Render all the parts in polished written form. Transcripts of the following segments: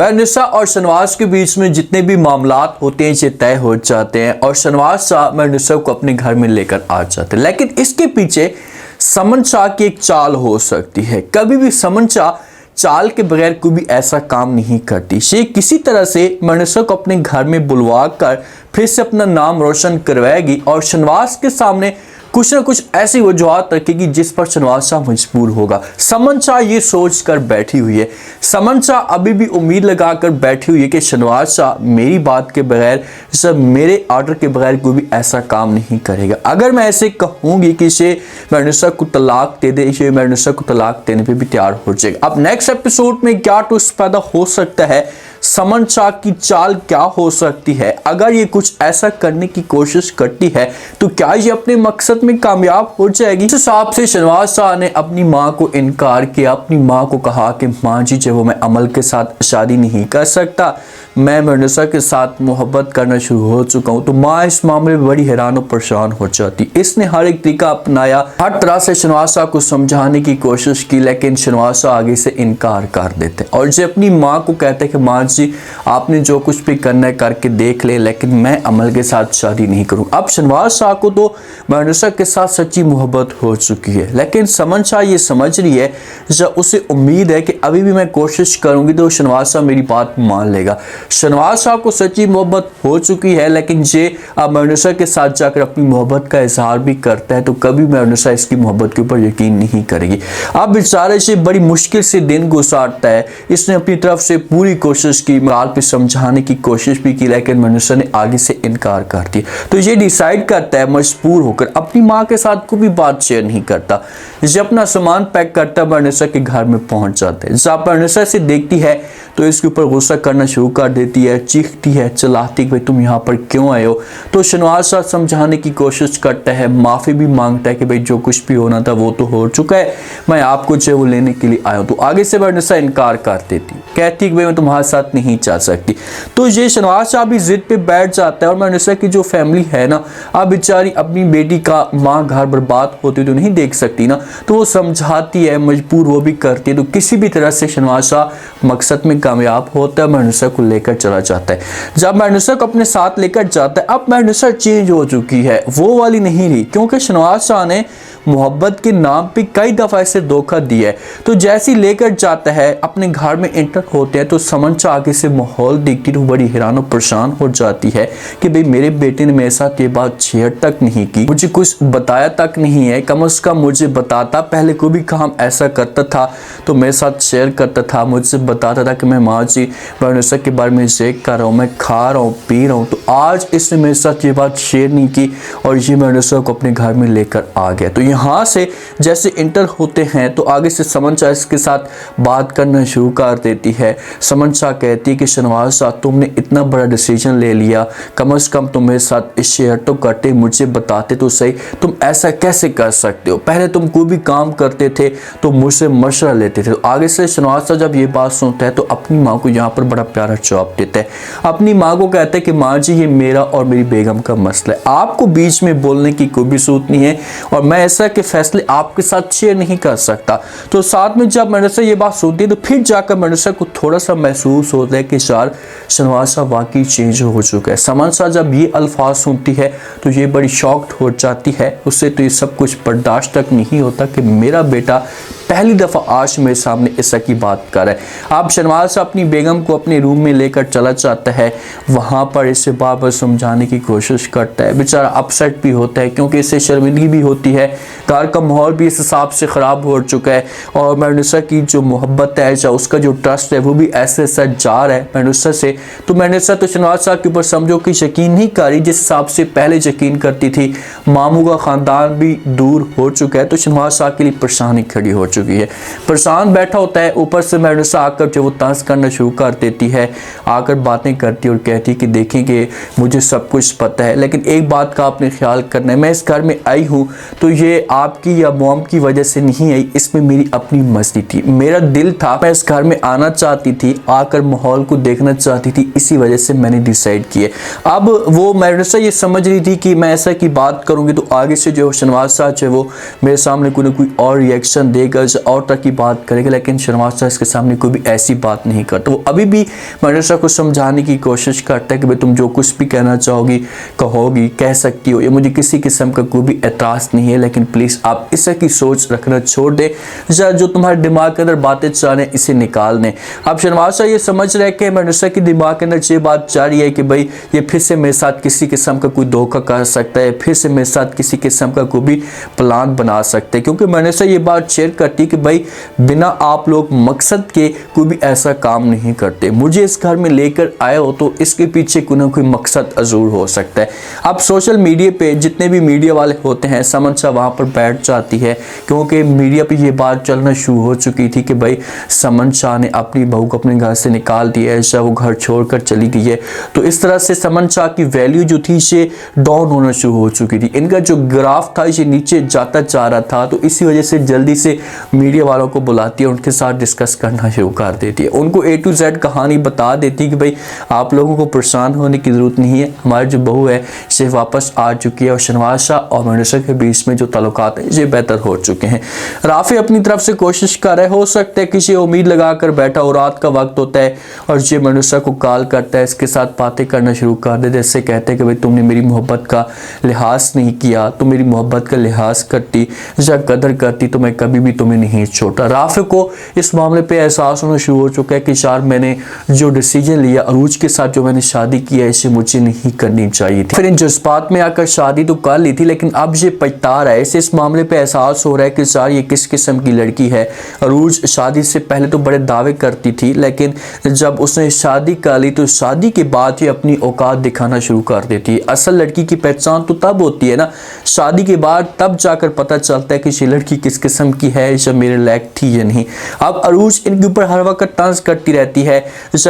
महनुसा और शहनवाज के बीच में जितने भी मामलात होते हैं ये तय हो जाते हैं और शहनवाज शाह महनुसा को अपने घर में लेकर आ जाते हैं। लेकिन इसके पीछे समन शाह की एक चाल हो सकती है। कभी भी समन शाह चाल के बगैर कोई भी ऐसा काम नहीं करती। ये किसी तरह से महनुसा को अपने घर में बुलवा कर फिर से अपना नाम रोशन करवाएगी और शहनवाज के सामने कुछ ना कुछ ऐसी वजूहत रखेगी जिस पर शहनवाज शाह मजबूर होगा। समन शाह ये सोच कर बैठी हुई है। समन शाह अभी भी उम्मीद लगाकर बैठी हुई है कि शहनवाज शाह मेरी बात के बगैर, सब मेरे आर्डर के बगैर कोई भी ऐसा काम नहीं करेगा। अगर मैं ऐसे कहूंगी कि इसे महनुसा को तलाक दे दे, इसे महनुसा को तलाक देने पे भी तैयार हो जाएगा। अब नेक्स्ट एपिसोड में क्या ट्विस्ट पैदा हो सकता है, समन शाह की चाल क्या हो सकती है, अगर ये कुछ ऐसा करने की कोशिश करती है तो क्या ये अपने मकसद में कामयाब हो जाएगी। इस हिसाब से शहनवाज शाह ने अपनी माँ को इनकार किया। अपनी माँ को कहा कि माँ जी जो मैं अमल के साथ शादी नहीं कर सकता, मैं महनुसा के साथ मोहब्बत करना शुरू हो चुका हूँ। तो माँ इस मामले में बड़ी हैरान और परेशान हो जाती। इसने हर एक तरीका अपनाया, हर तरह से शहनवाज शाह को समझाने की कोशिश की, लेकिन शहनवाज शाह आगे से इनकार कर देते और जो अपनी माँ को कहते हैं कि माँ जी आपने जो कुछ भी करना है करके देख ले, लेकिन मैं अमल के साथ शादी नहीं करूँ। अब शहनवाज शाह को तो महनुसा के साथ सच्ची मोहब्बत हो चुकी है, लेकिन समन शाह ये समझ रही है, जब उसे उम्मीद है कि अभी भी मैं कोशिश करूंगी तो शहनवाज शाह मेरी बात मान लेगा। शहनवाज शाह को सच्ची मोहब्बत हो चुकी है, लेकिन ये अब महनुसा के साथ जाकर अपनी मोहब्बत का इजहार भी करता है तो कभी महनुसा इसकी मोहब्बत के ऊपर यकीन नहीं करेगी। अब बेचारे से बड़ी मुश्किल से दिन गुजारता है। इसने अपनी तरफ से पूरी कोशिश की, माल पे समझाने की कोशिश भी की, लेकिन महनुसा ने आगे से इनकार कर दिया। तो ये डिसाइड करता है मजबूर होकर, अपनी माँ के साथ कोई भी बात शेयर नहीं करता। ये अपना सामान पैक करता महनुसा के घर में पहुंच जाता है। जब महनुसा से देखती है तो इसके ऊपर गुस्सा करना शुरू कर देती है, चीखती है, चिल्लाती भाई तुम यहाँ पर क्यों आए हो। तो शहनवाज शाह समझाने की कोशिश करता है, माफ़ी भी मांगता है कि भाई जो कुछ भी होना था वो तो हो चुका है, मैं आपको जो वो लेने के लिए आया हूँ। तो आगे से महनुसा इनकार कर देती, कहती कि भाई मैं तुम्हारे साथ नहीं जा सकती। तो ये शहनवाज शाह भी जिद पे बैठ जाता है और महनुसा की जो फैमिली है ना, अब बेचारी अपनी बेटी का माँ घर बर्बाद होती तो नहीं देख सकती ना, तो वो समझाती है, मजबूर वो भी करती है। तो किसी भी तरह से शहनवाज शाह मकसद में कामयाब होता है, महनुसा को लेकर चला जाता है। जब महनुसा को अपने साथ लेकर जाता है, अब महनुसा चेंज हो चुकी है, वो वाली नहीं रही, क्योंकि शहनवाज शाह ने मोहब्बत के नाम पे कई दफ़ा इसे धोखा दिया है। तो जैसे ही लेकर जाता है, अपने घर में एंटर होते हैं तो समन शाह आगे से माहौल देखती तो बड़ी हैरान और परेशान हो जाती है कि भाई मेरे बेटे ने मेरे साथ ये बात शेयर तक नहीं की, मुझे कुछ बताया तक नहीं है, कम से कम मुझे बताता, पहले कोई भी काम ऐसा करता था तो मेरे साथ शेयर करता था, मुझसे बताता था कि मैं माँ जी महनुसा के बारे में चेक कर रहा हूँ, मैं खा रहा हूँ, पी रहा हूँ। तो आज इसने मेरे साथ ये बात शेयर नहीं की और ये महनुसा को अपने घर में लेकर आ गया। तो यहाँ से जैसे इंटर होते हैं तो आगे से समन शाह इसके साथ बात करना शुरू कर देती है। समन शाह कहती है कि शहनवाज शाह तुमने इतना बड़ा डिसीजन ले लिया, कम से कम तुम मेरे साथ शेयर तो करते, मुझे बताते तो सही, तुम ऐसा कैसे कर सकते हो, पहले तुम कोई भी काम करते थे तो मुझसे मशवरा लेते थे। तो आगे से शहनवाज शाह जब ये बात सुनता है तो अपनी माँ को यहाँ पर बड़ा प्यारा जवाब देता है। अपनी माँ को कहता है कि माँ जी ये मेरा और मेरी बेगम का मसला है, आपको बीच में बोलने की कोई भी जरूरत नहीं है और मैं ऐसा के फैसले आपके साथ शेयर नहीं कर सकता। तो साथ में जब महनुसा ये बात सुनती है तो फिर जाकर महनुसा को थोड़ा सा महसूस होता है कि शायद शहनवाज शाह वाकई चेंज हो चुका है। समन शाह जब ये अल्फाज सुनती है तो ये बड़ी शॉक्ड हो जाती है, उससे तो ये सब कुछ बर्दाश्त तक नहीं होता कि मेरा बेटा पहली दफ़ा आज मेरे सामने ऐसा की बात कर रहा है। अब शहनवाज शाह अपनी बेगम को अपने रूम में लेकर चला जाता है, वहाँ पर इसे बार बार समझाने की कोशिश करता है। बेचारा अपसेट भी होता है क्योंकि इससे शर्मिंदगी भी होती है, घर का माहौल भी इस हिसाब से ख़राब हो चुका है और महनुसा की जो मोहब्बत है या उसका जो ट्रस्ट है वो भी ऐसे ऐसा जा रहा है महनुसा से। तो महनुसा तो शहनवाज शाह के ऊपर समझो कि यकीन नहीं कर रही जिस हिसाब से पहले यकीन करती थी। मामू का ख़ानदान भी दूर हो चुका है तो शहनवाज शाह के लिए परेशानी खड़ी हो चुकी है। परेशान बैठा होता है, ऊपर से महनुसा आकर जो वो तंज करना शुरू कर देती है, आकर बातें करती और कहती कि देखें कि मुझे सब कुछ पता है, लेकिन एक बात का आपने ख्याल करना है, मैं इस घर में आई हूँ तो ये आपकी या मॉम की वजह से नहीं आई, इसमें मेरी अपनी मर्जी थी, मेरा दिल था, मैं इस घर में आना चाहती थी, आकर माहौल को देखना चाहती थी, इसी वजह से मैंने डिसाइड किए। अब वो मैडरसा ये समझ रही थी कि मैं ऐसा की बात करूंगी तो आगे से जो शहनवाज शाह है वो मेरे सामने कोई ना कोई और रिएक्शन देगा और तरह की बात करेगा, लेकिन शहनवाज शाह इसके सामने कोई भी ऐसी बात नहीं करता। वो अभी भी मैडरसा को समझाने की कोशिश करता है कि भाई तुम जो कुछ भी कहना चाहोगी कहोगी, कह सकती हो, ये मुझे किसी किस्म का कोई भी एतराज़ नहीं है, लेकिन प्लीज़ आप इस तरह की सोच रखना छोड़ दें, जो तुम्हारे दिमाग के अंदर बातें चल रही हैं इसे निकाल दें। अब शहनवाज शाह ये समझ रहे कि मैडरसा के दिमाग के अंदर ये बात जा रही है कि भाई ये फिर से मेरे साथ किसी किस्म का कोई धोखा कर सकता है, फिर से मेरे साथ किसी किस्म का कोई भी प्लान बना सकते हैं, क्योंकि मैडरसा ये बात शेयर करती कि भाई बिना आप लोग मकसद के कोई भी ऐसा काम नहीं करते, मुझे इस घर में लेकर आए हो तो इसके पीछे कोई ना कोई मकसद जरूर हो सकता है। अब सोशल मीडिया पे जितने भी मीडिया वाले होते हैं समन शाह वहाँ पर बैठ जाती है, क्योंकि मीडिया पे ये बात चलना शुरू हो चुकी थी कि भाई समन शाह ने अपनी बहू को अपने घर से निकाल दिया है, शाह वो घर छोड़कर चली गई है। तो इस तरह से समन शाह की वैल्यू जो थी ये डाउन होना शुरू हो चुकी थी, इनका जो ग्राफ था ये नीचे जाता जा रहा था। तो इसी वजह से जल्दी से मीडिया वालों को बुलाती है, उनके साथ डिस्कस करना शुरू कर देती है, उनको A to Z कहानी बता देती है कि भाई आप लोगों को परेशान होने की ज़रूरत नहीं है, हमारी जो बहू है ये वापस आ चुकी है और शहनवाज शाह और मैडरसा के बीच में जो ताल्लुकात हैं ये बेहतर हो चुके हैं। राफी अपनी तरफ से कोशिश कर रहे, हो सकता है किसी उम्मीद लगा कर बैठा हो, रात का वक्त होता है और ये मैडरसा को कॉल करता है, इसके साथ बातें करना शुरू कर देते, इससे कहते हैं कि भाई तुमने मेरी मोहब्बत का लिहाज नहीं किया, तुम मेरी मोहब्बत का लिहाज करती या कदर करती तो मैं कभी भी तुम्हें नहीं छोड़ा। राफी को इस मामले पे एहसास होना शुरू हो चुका है कि यार मैंने जो डिसीजन लिया अरूज के साथ जो मैंने शादी की है इसे मुझे नहीं करनी चाहिए थी। फिर इन जज्बात में आकर शादी तो कर ली थी, लेकिन अब ये पछता रहा है, इसे इस मामले पे एहसास हो रहा है कि यार ये किस किस्म की लड़की है। अरूज शादी से पहले तो बड़े दावे करती थी, लेकिन जब उसने शादी कर ली तो शादी के बाद ये अपनी औकात दिखाना शुरू कर देती है। असल लड़की की पहचान तो तब होती है ना शादी के बाद, तब जाकर पता चलता है कि ये लड़की किस किस्म की है, या मेरे लायक थी या नहीं। अब अरूज इनके ऊपर हर वक्त तंज करती रहती है,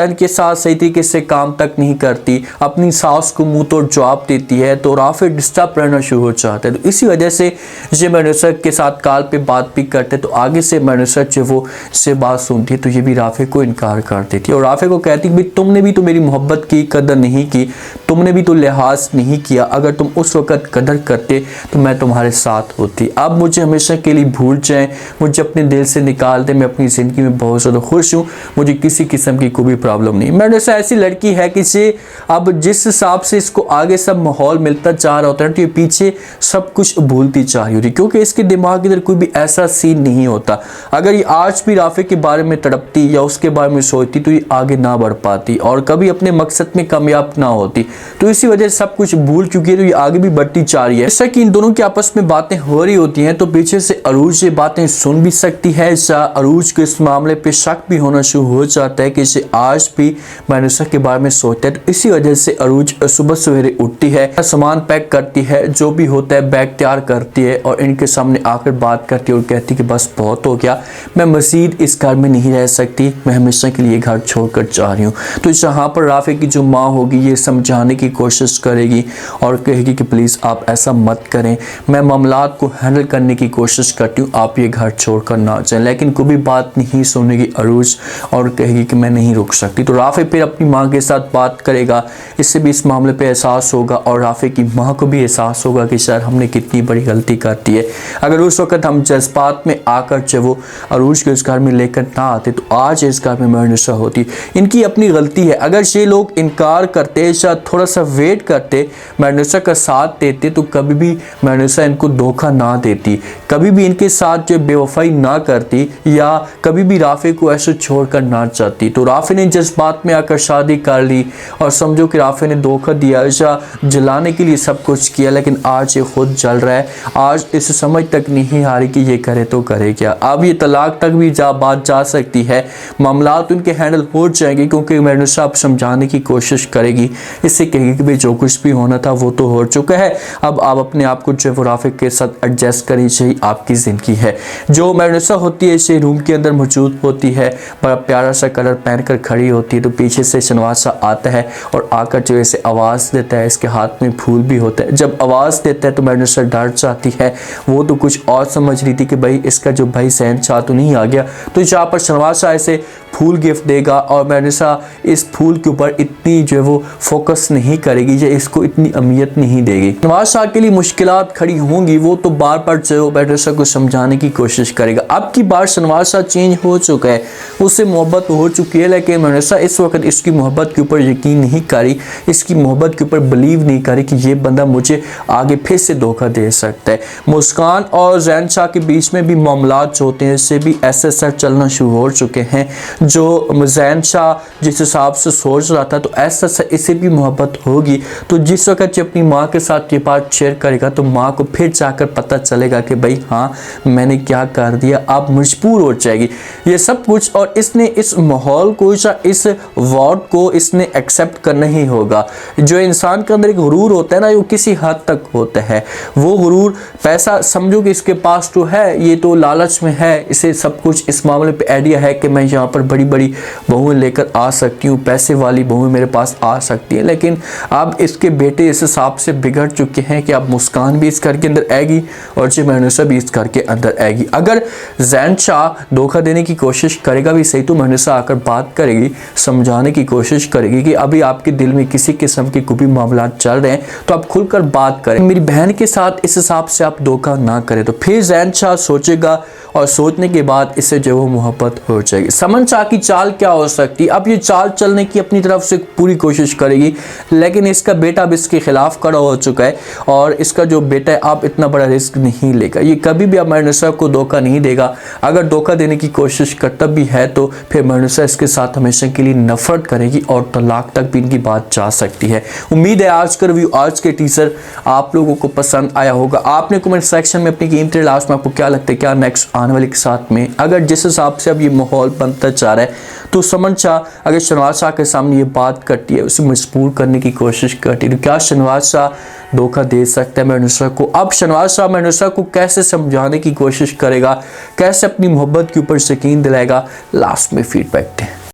इनके साथ सही तरीके से काम तक नहीं करती, अपनी सास को मुंह तोड़ जवाब देती है, तो राफी डिस्टर्ब रहना शुरू हो जाता है। तो इसी वजह से ये मैडरसा के साथ कॉल पे बात भी करते, तो आगे से मैडरसा जो वो से बात सुनती है तो ये भी राफी को इनकार कर देती है और राफी को कहती है भाई तुमने भी तो मेरी मोहब्बत की कदर नहीं की, तुमने भी तो लिहाज नहीं किया, अगर तुम उस वक्त कदर करते तो मैं तुम्हारे साथ होती। अब मुझे हमेशा के लिए भूल जाएं, मुझे अपने दिल से निकाल दे, मैं अपनी ज़िंदगी में बहुत ज़्यादा खुश हूँ, मुझे किसी किस्म की कोई भी प्रॉब्लम नहीं। मैडरसा ऐसी लड़की है कि से अब जिस हिसाब से इसको आगे सब माहौल मिलता जा रहा होता है तो ये पीछे सब कुछ भूलती जा रही होती, क्योंकि इसके दिमाग के अंदर कोई भी ऐसा सीन नहीं होता। अगर ये आज भी राफी के बारे में तड़पती या उसके बारे में सोचती तो ये आगे ना बढ़ पाती और कभी अपने मकसद में कामयाब ना होती। तो इसी वजह से सब कुछ भूल चुकी है, तो ये आगे भी बढ़ती जा रही है। जैसा कि इन दोनों की आपस में बातें हो रही होती हैं तो पीछे से अरूज ये बातें सुन भी सकती है। अरूज के इस मामले पे शक भी होना शुरू हो जाता है कि इसे आज भी मैडरसा के बारे में सोचता है। तो इसी वजह से अरूज सुबह सवेरे उठती है, सामान पैक करती है, जो भी होता है बैग तैयार करती है और इनके सामने आकर बात करती है और कहती है कि बस बहुत हो गया, मैं मजीद इस घर में नहीं रह सकती, मैं हमेशा के लिए घर छोड़कर जा रही हूँ। तो यहाँ पर राफी की जो माँ होगी ये समझाने की कोशिश करेगी और कहेगी कि प्लीज़ आप ऐसा मत करें, मैं मामलात को हैंडल करने की कोशिश करती हूँ, आप ये घर छोड़कर ना जाएं। लेकिन कोई भी बात नहीं सुनेगी अरूज और कहेगी कि मैं नहीं रुक सकती। तो राफी फिर अपनी माँ के साथ बात करेगा, इससे भी इस मामले पे एहसास होगा और राफी की माँ को भी एहसास होगा कि शायद हमने कितनी बड़ी गलती कर दी है। अगर उस वक्त हम जज्बात में आकर जब वो अरूज के इस घर में लेकर ना आते तो आज इस घर में मैडरसा होती। इनकी अपनी गलती है, अगर ये लोग इनकार करते, शायद थोड़ा सा वेट करते, मैडरसा का साथ देते तो कभी भी मैडरसा इनको धोखा ना देती, कभी भी इनके साथ जो बेवफाई ना करती या कभी भी राफी को ऐसे छोड़कर ना चाहती। तो राफी ने जज्बात में आकर शादी कर ली और समझो कि राफी ने धोखा दिया, ऐसा जलाने के लिए सब कुछ किया, लेकिन आज ये खुद जल रहा है। आज इसे समझ तक नहीं आ रही कि ये करे तो करे क्या। अब ये तलाक तक भी बात जा सकती है, मामलात उनके हैंडल हो जाएंगे, क्योंकि मैडरसा अब समझाने की कोशिश करेगी, इससे कहेगी कि भाई जो कुछ भी होना था वो तो हो चुका है, अब आप अपने आप को जो राफी के साथ एडजस्ट करिए, चाहिए आपकी ज़िंदगी है। जो मैडरसा होती है इसे रूम के अंदर मौजूद होती है, बड़ा प्यारा सा कलर पहनकर खड़ी होती है, तो पीछे से शहनवाज शाह आता है और आकर जो ऐसे आवाज़ देता है, इसके हाथ में फूल भी होता है। जब आवाज़ देता है तो मैडरसा डर जाती है है वो तो कुछ और समझ रही थी कि भाई इसका जो भाई शहंशाह तो नहीं आ गया, तो यहाँ पर शहनवाज शाह इसे फूल गिफ्ट देगा और मेहरुनिसा इस फूल के ऊपर इतनी जो है वो फोकस नहीं करेगी, या इसको इतनी अहमियत नहीं देगी। शहनवाज शाह के लिए मुश्किलात खड़ी होंगी, वो तो बार बार जो मेहरुनिसा को समझाने की कोशिश करेगा। अब की बार शहनवाज शाह चेंज हो चुका है, उससे मोहब्बत हो चुकी है, लेकिन मेहरुनिसा इस वक्त इसकी मोहब्बत के ऊपर यकीन नहीं करी, इसकी मोहब्बत के ऊपर बिलीव नहीं करी कि ये बंदा मुझे आगे फिर से धोखा दे सकता है। मुस्कान और जैन शाह के बीच में भी मामलात जो होते हैं इससे भी ऐसे सर चलना शुरू हो चुके हैं। जो जैन शाह जिस हिसाब से सोच रहा था तो ऐसा इसे भी मोहब्बत होगी, तो जिस वक्त ये अपनी माँ के साथ ये बात शेयर करेगा तो माँ को फिर जाकर पता चलेगा कि भाई हाँ मैंने क्या कर दिया, अब मजबूर हो जाएगी ये सब कुछ। और इसने इस माहौल को या इस वर्ड को इसने एक्सेप्ट करना ही होगा। जो इंसान के अंदर एक गुरूर होता है ना, वो किसी हद तक होता है, वो गुरूर पैसा समझो कि इसके पास तो है, ये तो लालच में है, इसे सब कुछ इस मामले पे आइडिया है कि मैं यहाँ पर बड़ी बड़ी बहुएं लेकर आ सकती हूँ, पैसे वाली बहुएं मेरे पास आ सकती हैं। लेकिन अब इसके बेटे इस हिसाब से बिगड़ चुके हैं कि अब मुस्कान भी इस घर के अंदर आएगी और जो मेहरुनिसा भी इस घर के अंदर आएगी। अगर जैन शाह धोखा देने की कोशिश करेगा भी सही तो मेहरुनिसा आकर बात करेगी, समझाने की कोशिश करेगी कि अभी आपके दिल में किसी किस्म के कोई भी मामला चल रहे हैं तो आप खुलकर बात करें, मेरी बहन के साथ इस हिसाब से आप धोखा ना करें। तो फिर जैन शाह सोचेगा और सोचने के बाद इससे जो वो मोहब्बत हो जाएगी। समन शाह की चाल क्या हो सकती है, अब ये चाल चलने की अपनी तरफ से पूरी कोशिश करेगी, लेकिन इसका बेटा अब इसके खिलाफ खड़ा हो चुका है और इसका जो बेटा है अब इतना बड़ा रिस्क नहीं लेगा, ये कभी भी अब मेहरुनिसा को धोखा नहीं देगा। अगर धोखा देने की कोशिश करता भी है तो फिर मेहरुनिसा इसके साथ हमेशा के लिए नफरत करेगी और तलाक तक भी इनकी बात जा सकती है। उम्मीद है आज का रिव्यू, आज के टीजर आप लोगों को पसंद आया होगा। आपने कमेंट सेक्शन में अपनी कीमती लास्ट में आपको क्या लगता है, क्या नेक्स्ट आने वाले के साथ में अगर जिस हिसाब से अब ये माहौल बनता जा रहा है तो समन शाह अगर शहनवाज शाह के सामने ये बात करती है, उसे मजबूर करने की कोशिश करती है, तो क्या शहनवाज शाह धोखा दे सकता है मेहरुनिसा को। अब शहनवाज शाह मेहरुनिसा को कैसे समझाने की कोशिश करेगा, कैसे अपनी मोहब्बत के ऊपर यकीन दिलाएगा, लास्ट में फीडबैक दें।